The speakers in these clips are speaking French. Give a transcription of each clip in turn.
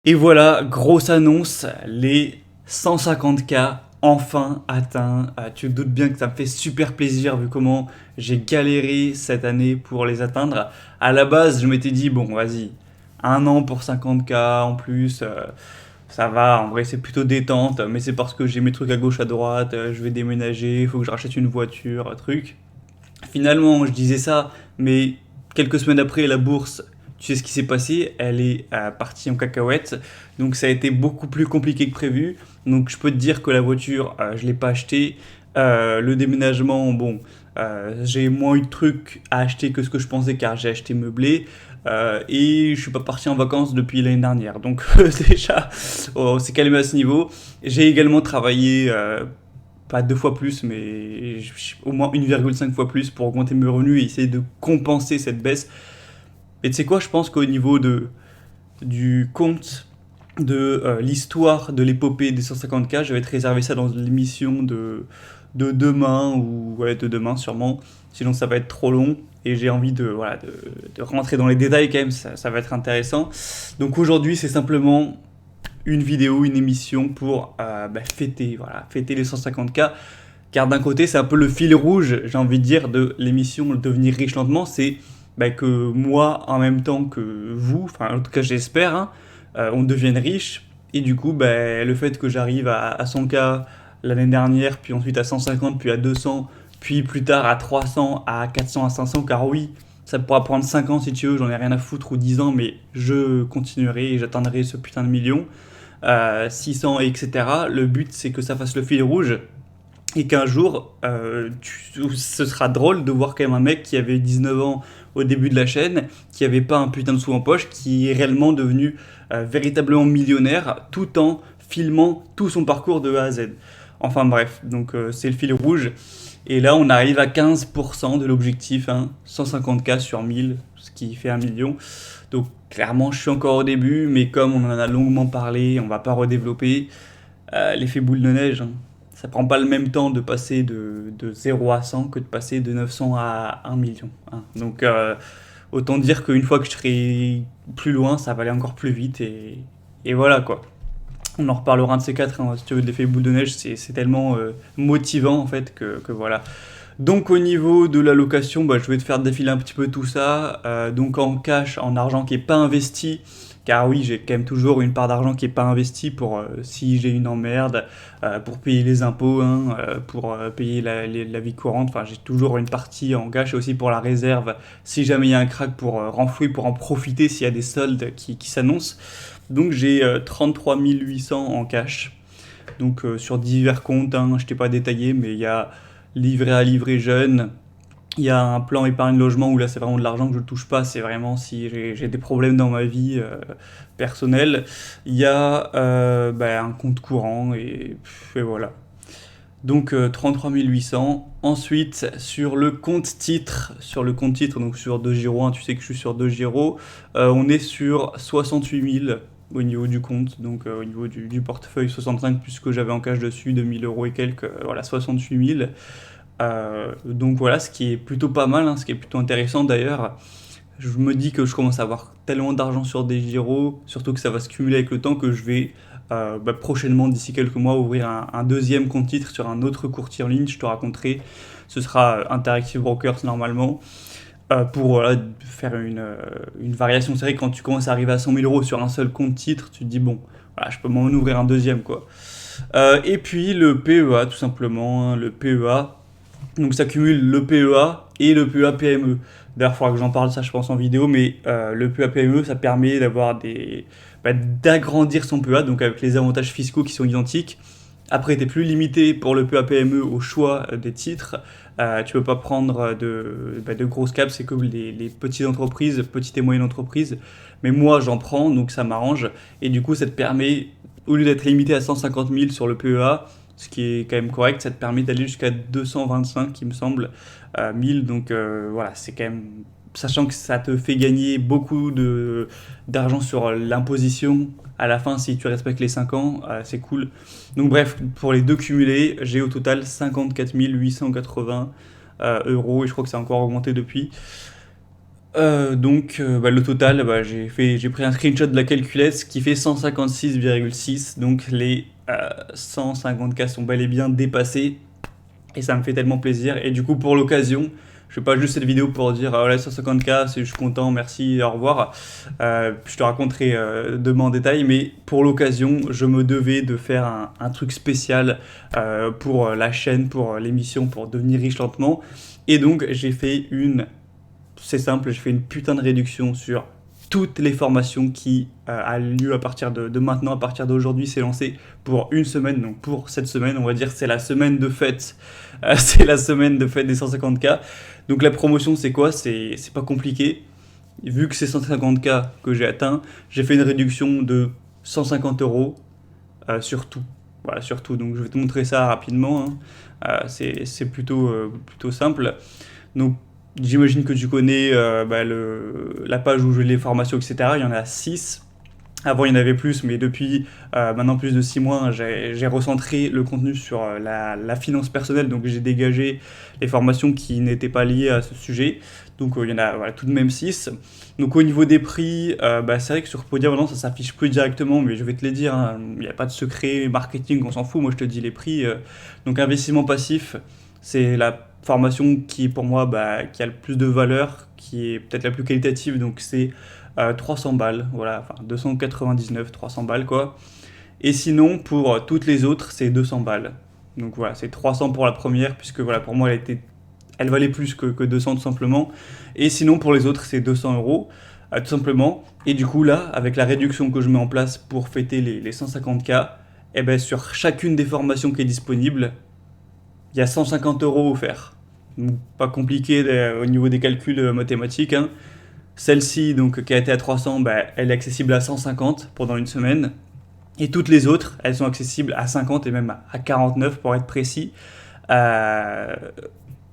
Et voilà, grosse annonce, les 150K enfin atteints. Tu te doutes bien que ça me fait super plaisir vu comment j'ai galéré cette année pour les atteindre. À la base, je m'étais dit, bon, vas-y, un an pour 50K en plus, ça va, en vrai c'est plutôt détente, mais c'est parce que j'ai mes trucs à gauche à droite, je vais déménager, il faut que je rachète une voiture, truc. Finalement, je disais ça, mais quelques semaines après, la bourse, tu sais ce qui s'est passé, elle est partie en cacahuète. Donc ça a été beaucoup plus compliqué que prévu. Donc je peux te dire que la voiture, je ne l'ai pas achetée. Le déménagement, bon, j'ai moins eu de trucs à acheter que ce que je pensais car j'ai acheté meublé. Et je suis pas parti en vacances depuis l'année dernière. Donc déjà, oh, c'est calmé à ce niveau. J'ai également travaillé pas deux fois plus, mais au moins 1,5 fois plus pour augmenter mes revenus et essayer de compenser cette baisse. Et tu sais quoi, je pense qu'au niveau du compte de l'histoire de l'épopée des 150K, je vais te réserver ça dans l'émission de demain, ou ouais, de demain sûrement, sinon ça va être trop long. Et j'ai envie voilà, de rentrer dans les détails quand même, ça va être intéressant. Donc aujourd'hui, c'est simplement une vidéo, une émission pour fêter, voilà, fêter les 150K. Car d'un côté, c'est un peu le fil rouge, j'ai envie de dire, de l'émission Devenir riche lentement. C'est que moi, en même temps que vous, enfin en tout cas j'espère, hein, on devienne riche. Et du coup, le fait que j'arrive à 100K l'année dernière, puis ensuite à 150, puis à 200, puis plus tard à 300, à 400, à 500, car oui, ça pourra prendre 5 ans si tu veux, j'en ai rien à foutre, ou 10 ans, mais je continuerai et j'atteindrai ce putain de million. 600, etc. Le but, c'est que ça fasse le fil rouge et qu'un jour, ce sera drôle de voir quand même un mec qui avait 19 ans au début de la chaîne, qui avait pas un putain de sou en poche, qui est réellement devenu véritablement millionnaire tout en filmant tout son parcours de A à Z. Enfin bref, donc c'est le fil rouge. Et là, on arrive à 15% de l'objectif, hein, 150K sur 1000, ce qui fait 1 million. Donc clairement, je suis encore au début, mais comme on en a longuement parlé, on va pas redévelopper l'effet boule de neige. Hein. Ça prend pas le même temps de passer de 0 à 100 que de passer de 900 à 1 million. Hein. Donc autant dire qu'une fois que je serai plus loin, ça va aller encore plus vite. Et voilà quoi. On en reparlera un de ces quatre, hein, si tu veux, de l'effet boule de neige, c'est tellement motivant en fait que voilà. Donc au niveau de l'allocation, je vais te faire défiler un petit peu tout ça. Donc en cash, en argent qui n'est pas investi, car oui, j'ai quand même toujours une part d'argent qui n'est pas investie pour si j'ai une emmerde, pour payer les impôts, hein, pour payer la vie courante. Enfin, j'ai toujours une partie en cash et aussi pour la réserve, si jamais il y a un crack pour renflouer, pour en profiter s'il y a des soldes qui s'annoncent. Donc j'ai 33 800 en cash. Donc sur divers comptes, hein, je t'ai pas détaillé, mais il y a livret à livret jeune. Il y a un plan épargne logement où là c'est vraiment de l'argent que je ne touche pas, c'est vraiment si j'ai des problèmes dans ma vie personnelle. Il y a un compte courant et voilà. Donc 33 800. Ensuite sur le compte titre, donc sur 2 Giro 1, tu sais que je suis sur 2 Giro, on est sur 68 000 au niveau du compte, donc au niveau du portefeuille 65 plus ce que j'avais en cash dessus, 2 000 € et quelques, voilà 68 000. Donc voilà, ce qui est plutôt pas mal, hein, ce qui est plutôt intéressant d'ailleurs. Je me dis que je commence à avoir tellement d'argent sur des gyros, surtout que ça va se cumuler avec le temps, que je vais prochainement, d'ici quelques mois, ouvrir un deuxième compte titre sur un autre courtier en ligne. Je te raconterai, ce sera Interactive Brokers normalement. Pour voilà, faire une variation. C'est vrai que quand tu commences à arriver à 100 000 € sur un seul compte titre, tu te dis bon, voilà, je peux m'en ouvrir un deuxième quoi. Et puis le PEA tout simplement, hein, le PEA. Donc ça cumule le PEA et le PEA PME. D'ailleurs, il faudra que j'en parle ça je pense en vidéo, mais le PEA PME ça permet d'agrandir son PEA, donc avec les avantages fiscaux qui sont identiques. Après, tu n'es plus limité pour le PEA PME au choix des titres. Tu peux pas prendre de grosses caps, c'est comme les petites entreprises, petites et moyennes entreprises. Mais moi, j'en prends, donc ça m'arrange. Et du coup, ça te permet, au lieu d'être limité à 150 000 sur le PEA, ce qui est quand même correct, ça te permet d'aller jusqu'à 225, il me semble, 1000. Donc voilà, c'est quand même... Sachant que ça te fait gagner beaucoup d'argent sur l'imposition à la fin si tu respectes les 5 ans, c'est cool. Donc bref, pour les deux cumulés, j'ai au total 54 880 € et je crois que ça a encore augmenté depuis. Le total, j'ai pris un screenshot de la calculette qui fait 156,6. Donc les 150K sont bel et bien dépassés. Et ça me fait tellement plaisir. Et du coup, pour l'occasion, je fais pas juste cette vidéo pour dire ah ouais, 150K, je suis content, merci, au revoir. Je te raconterai demain en détail. Mais pour l'occasion, je me devais de faire un truc spécial pour la chaîne, pour l'émission, pour devenir riche lentement. Et donc, c'est simple, j'ai fait une putain de réduction sur toutes les formations qui a lieu à partir de maintenant, à partir d'aujourd'hui, c'est lancé pour une semaine. Donc pour cette semaine, on va dire c'est la semaine de fête, c'est la semaine de fête des 150K. Donc la promotion, c'est quoi? C'est pas compliqué. Vu que c'est 150K que j'ai atteint, j'ai fait une réduction de 150 euros sur tout. Voilà, sur tout. Donc je vais te montrer ça rapidement, hein. C'est plutôt simple. Donc j'imagine que tu connais la page où je les formations, etc. Il y en a 6. Avant, il y en avait plus, mais depuis maintenant plus de 6 mois, j'ai recentré le contenu sur la finance personnelle. Donc, j'ai dégagé les formations qui n'étaient pas liées à ce sujet. Donc, il y en a tout de même 6. Donc, au niveau des prix, c'est vrai que sur Podia, maintenant, ça s'affiche plus directement, mais je vais te les dire, hein. Il n'y a pas de secret marketing, on s'en fout. Moi, je te dis les prix. Donc, investissement passif, c'est la formation qui, pour moi, qui a le plus de valeur, qui est peut-être la plus qualitative. Donc, c'est 300 balles, voilà, enfin 299, 300 balles quoi. Et sinon, pour toutes les autres, c'est 200 balles. Donc voilà, c'est 300 pour la première, puisque voilà, pour moi, elle valait plus que 200 tout simplement. Et sinon, pour les autres, c'est 200 euros, tout simplement. Et du coup, là, avec la réduction que je mets en place pour fêter les 150K, et ben, sur chacune des formations qui est disponible, il y a 150 euros offerts. Donc, pas compliqué au niveau des calculs mathématiques, hein. Celle-ci, donc, qui a été à 300, elle est accessible à 150 pendant une semaine. Et toutes les autres, elles sont accessibles à 50 et même à 49 pour être précis, euh,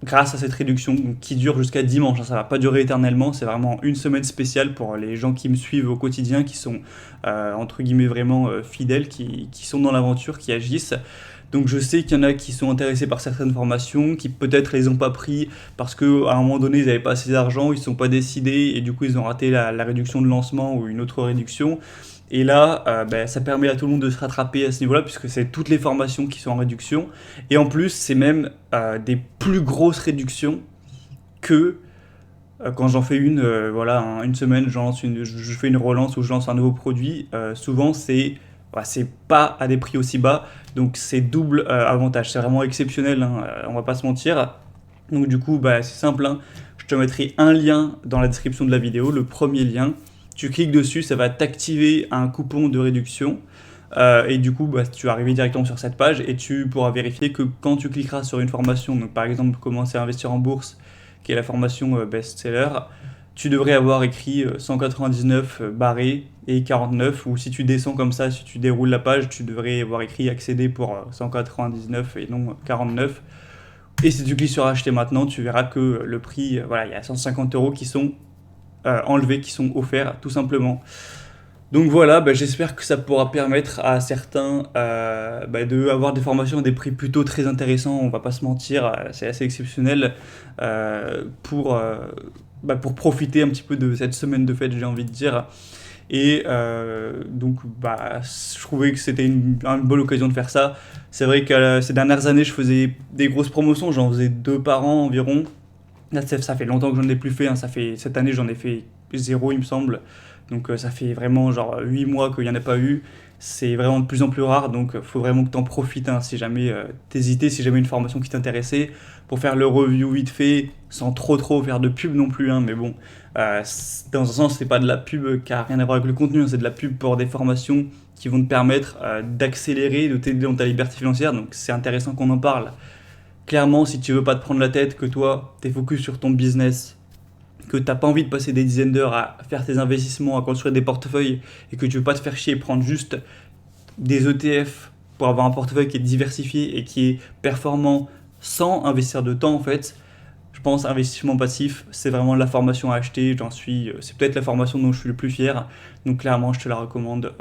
grâce à cette réduction qui dure jusqu'à dimanche. Ça ne va pas durer éternellement, c'est vraiment une semaine spéciale pour les gens qui me suivent au quotidien, qui sont entre guillemets vraiment fidèles, qui sont dans l'aventure, qui agissent. Donc je sais qu'il y en a qui sont intéressés par certaines formations, qui peut-être les ont pas pris parce qu'à un moment donné ils n'avaient pas assez d'argent, ils ne sont pas décidés et du coup ils ont raté la réduction de lancement ou une autre réduction. Et là, ça permet à tout le monde de se rattraper à ce niveau-là puisque c'est toutes les formations qui sont en réduction. Et en plus, c'est même des plus grosses réductions que quand j'en fais une semaine, je fais une relance ou je lance un nouveau produit. Souvent, c'est pas à des prix aussi bas, donc c'est double avantage. C'est vraiment exceptionnel, hein, on va pas se mentir. Donc du coup, c'est simple, hein. Je te mettrai un lien dans la description de la vidéo, le premier lien. Tu cliques dessus, ça va t'activer un coupon de réduction. Et du coup, tu vas arriver directement sur cette page et tu pourras vérifier que quand tu cliqueras sur une formation, donc par exemple commencer à investir en bourse, qui est la formation best-seller, tu devrais avoir écrit 199 barré et 49, ou si tu descends comme ça, si tu déroules la page, tu devrais avoir écrit accéder pour 199 et non 49. Et si tu cliques sur acheter maintenant, tu verras que le prix, il y a 150 euros qui sont enlevés, qui sont offerts tout simplement. Donc voilà, j'espère que ça pourra permettre à certains d'avoir des formations à des prix plutôt très intéressants, on va pas se mentir, c'est assez exceptionnel pour profiter un petit peu de cette semaine de fête, j'ai envie de dire. Et je trouvais que c'était une bonne occasion de faire ça. C'est vrai que ces dernières années, je faisais des grosses promotions, j'en faisais 2 par an environ. Là, ça fait longtemps que j'en ai plus fait, hein. Cette année, j'en ai fait 0, il me semble. Donc ça fait vraiment genre 8 mois qu'il n'y en a pas eu. C'est vraiment de plus en plus rare, donc faut vraiment que tu en profites, hein, si jamais t'hésitais, si jamais une formation qui t'intéressait, pour faire le review vite fait, sans trop faire de pub non plus, hein, mais bon, dans un sens c'est pas de la pub qui a rien à voir avec le contenu, hein, c'est de la pub pour des formations qui vont te permettre d'accélérer, de t'aider dans ta liberté financière, donc c'est intéressant qu'on en parle. Clairement, si tu veux pas te prendre la tête, que toi t'es focus sur ton business, que t'as pas envie de passer des dizaines d'heures à faire tes investissements, à construire des portefeuilles, et que tu veux pas te faire chier et prendre juste des ETF pour avoir un portefeuille qui est diversifié et qui est performant sans investir de temps en fait, je pense investissement passif, c'est vraiment la formation à acheter, c'est peut-être la formation dont je suis le plus fier, donc clairement je te la recommande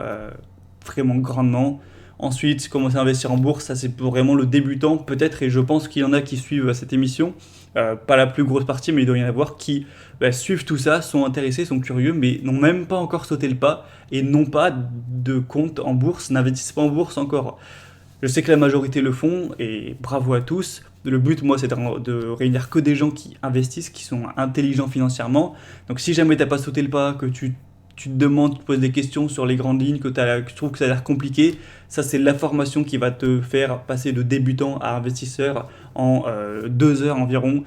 vraiment grandement. Ensuite, commencer à investir en bourse, ça c'est pour vraiment le débutant peut-être, et je pense qu'il y en a qui suivent cette émission, pas la plus grosse partie, mais il doit y en avoir qui suivent tout ça, sont intéressés, sont curieux, mais n'ont même pas encore sauté le pas et n'ont pas de compte en bourse, n'investissent pas en bourse encore. Je sais que la majorité le font et bravo à tous. Le but, moi, c'est de réunir que des gens qui investissent, qui sont intelligents financièrement. Donc si jamais tu n'as pas sauté le pas, que tu te demandes, tu te poses des questions sur les grandes lignes, que tu trouves que ça a l'air compliqué, ça c'est la formation qui va te faire passer de débutant à investisseur en 2 heures environ.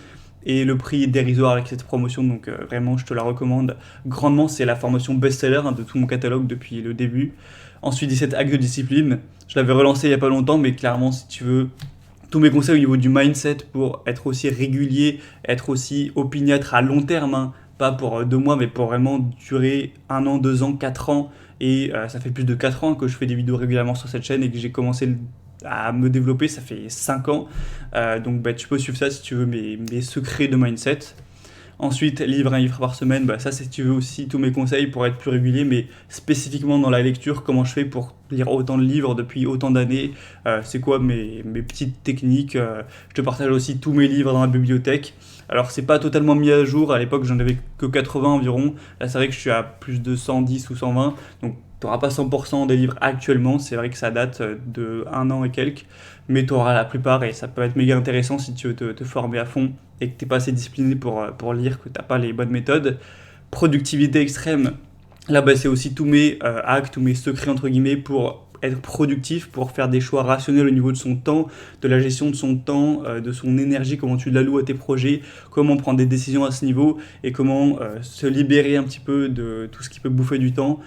Et le prix est dérisoire avec cette promotion, donc vraiment je te la recommande grandement. C'est la formation best-seller de tout mon catalogue depuis le début. Ensuite 17 actes de discipline, je l'avais relancé il n'y a pas longtemps, mais clairement si tu veux tous mes conseils au niveau du mindset pour être aussi régulier, être aussi opiniâtre à long terme, hein, pas pour 2 mois, mais pour vraiment durer 1 an, 2 ans, 4 ans. Et ça fait plus de 4 ans que je fais des vidéos régulièrement sur cette chaîne et que j'ai commencé à me développer, ça fait 5 ans. Donc tu peux suivre ça si tu veux mes secrets de mindset. Ensuite, lire un livre par semaine, ça c'est si tu veux aussi tous mes conseils pour être plus régulier, mais spécifiquement dans la lecture, comment je fais pour lire autant de livres depuis autant d'années, c'est quoi mes petites techniques. Je te partage aussi tous mes livres dans la bibliothèque. Alors c'est pas totalement mis à jour, à l'époque j'en avais que 80 environ, là c'est vrai que je suis à plus de 110 ou 120, donc tu n'auras pas 100% des livres actuellement, c'est vrai que ça date de 1 an et quelques, mais tu auras la plupart et ça peut être méga intéressant si tu veux te former à fond et que tu n'es pas assez discipliné pour lire, que tu n'as pas les bonnes méthodes. Productivité extrême, là c'est aussi tous mes hacks, tous mes secrets entre guillemets pour être productif, pour faire des choix rationnels au niveau de son temps, de la gestion de son temps, de son énergie, comment tu l'alloues à tes projets, comment prendre des décisions à ce niveau et comment se libérer un petit peu de tout ce qui peut bouffer du temps.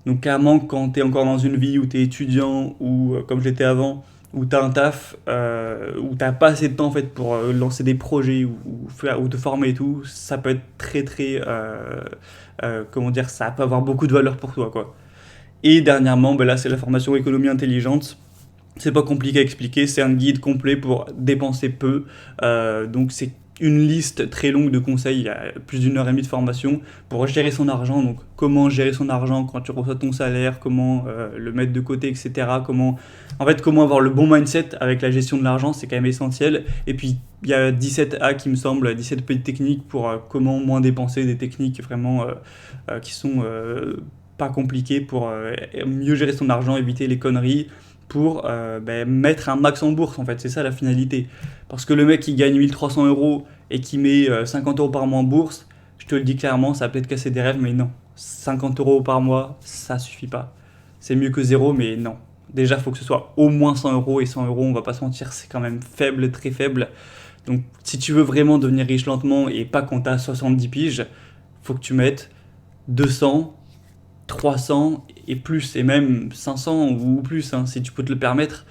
Donc clairement, quand tu es encore dans une vie où tu es étudiant ou comme je l'étais avant, où tu as un taf, où tu n'as pas assez de temps en fait, pour lancer des projets ou te former et tout, ça peut être très très... comment dire, ça peut avoir beaucoup de valeur pour toi, quoi. Et dernièrement, là c'est la formation économie intelligente. C'est pas compliqué à expliquer, c'est un guide complet pour dépenser peu. Donc c'est une liste très longue de conseils, il y a plus d'1 heure et demie de formation pour gérer son argent, donc comment gérer son argent quand tu reçois ton salaire, comment le mettre de côté, etc. Comment avoir le bon mindset avec la gestion de l'argent, c'est quand même essentiel. Et puis il y a 17 hacks, il me semble, 17 petites techniques pour comment moins dépenser, des techniques vraiment qui sont pas compliquées pour mieux gérer son argent, éviter les conneries, pour mettre un max en bourse en fait, c'est ça la finalité. Parce que le mec qui gagne 1300 euros et qui met 50 euros par mois en bourse, je te le dis clairement, ça va peut-être casser des rêves, mais non. 50 euros par mois, ça suffit pas. C'est mieux que zéro, mais non. Déjà, il faut que ce soit au moins 100 euros, et 100 euros, on va pas se mentir, c'est quand même faible, très faible. Donc si tu veux vraiment devenir riche lentement et pas quand t'as 70 piges, faut que tu mettes 200, 300 et plus, et même 500 ou plus, hein, si tu peux te le permettre.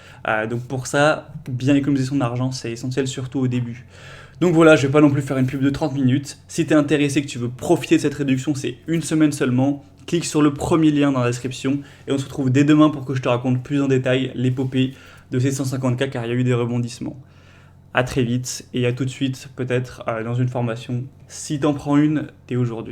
Donc pour ça, bien économiser son argent, c'est essentiel, surtout au début. Donc voilà, je vais pas non plus faire une pub de 30 minutes. Si tu es intéressé, que tu veux profiter de cette réduction, c'est 1 semaine seulement. Clique sur le premier lien dans la description et on se retrouve dès demain pour que je te raconte plus en détail l'épopée de ces 150K, car il y a eu des rebondissements. À très vite et à tout de suite, peut-être dans une formation. Si t'en prends une, t'es aujourd'hui.